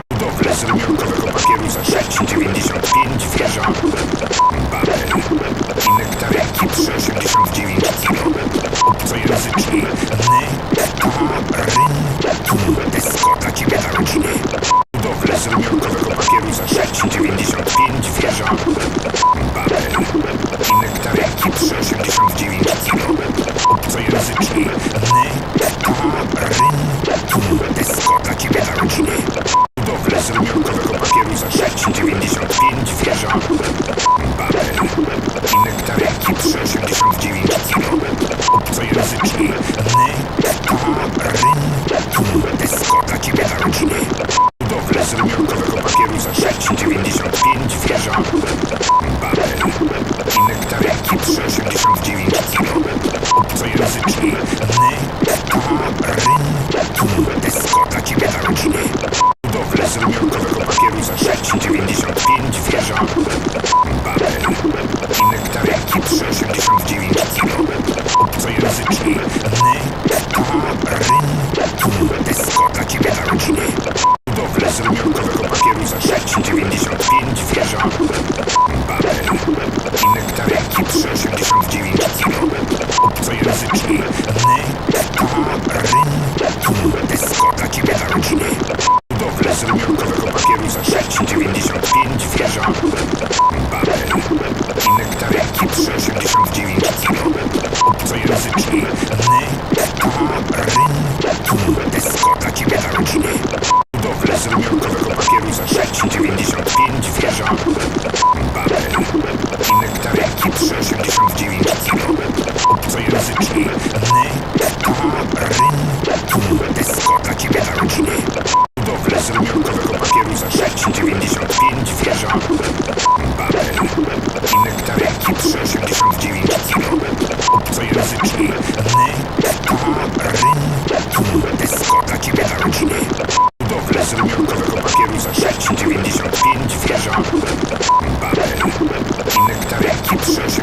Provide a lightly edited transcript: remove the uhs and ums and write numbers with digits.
Budowle z rymiankowego papieru za 6,95 wieża Babel i nektarenki 3,89 kg. Obcojęzyczni nektarynki Deskota ciebie narodziny. Budowle z rymiankowego papieru za 6,95 wieża Babel i nektarenki 3,89 kg. Obcojęzyczni nektarynki Deskota ciebie narodziny. Budowle z rymiankowego papieru za 6,95 wieża Babel i nektarenki 3,89 kg. Obcojęzyczni nektarynki Deskota ciebie narodziny. Budowle z rymiankowego papieru za 6,95 wieża Babel i nektarenki 3,89 kg. Obcojęzyczni nektarynki Deskota ciebie narodziny. Budowle z rymiankowego papieru za 6,95 wieża Babel i nektarenki 3,89 kg. Obcojęzyczni nektarynki Deskota ciebie narodziny. Budowle z rymiankowego papieru za 6,95 wieża Babel i nektarenki 3,89 kg. Obcojęzyczni nektarynki Deskota ciebie narodziny. Budowle z rymiankowego papieru za 6,95 wieża Babel i nektarenki 3,89 kg. Obcojęzyczni nektarynki Deskota ciebie narodziny. Budowle z rymiankowego papieru za 6,95 wieża Babel i nektarenki 3,89 kg. Obcojęzyczni nektarynki Deskota ciebie narodziny. Budowle z rymiankowego papieru za 6,95 wieża Babel i nektarenki 3,89 kg. Obcojęzyczni nektarynki Deskota ciebie narodziny. Budowle z rymiankowego papieru za 6,95 wieża Babel i nektarenki 3,89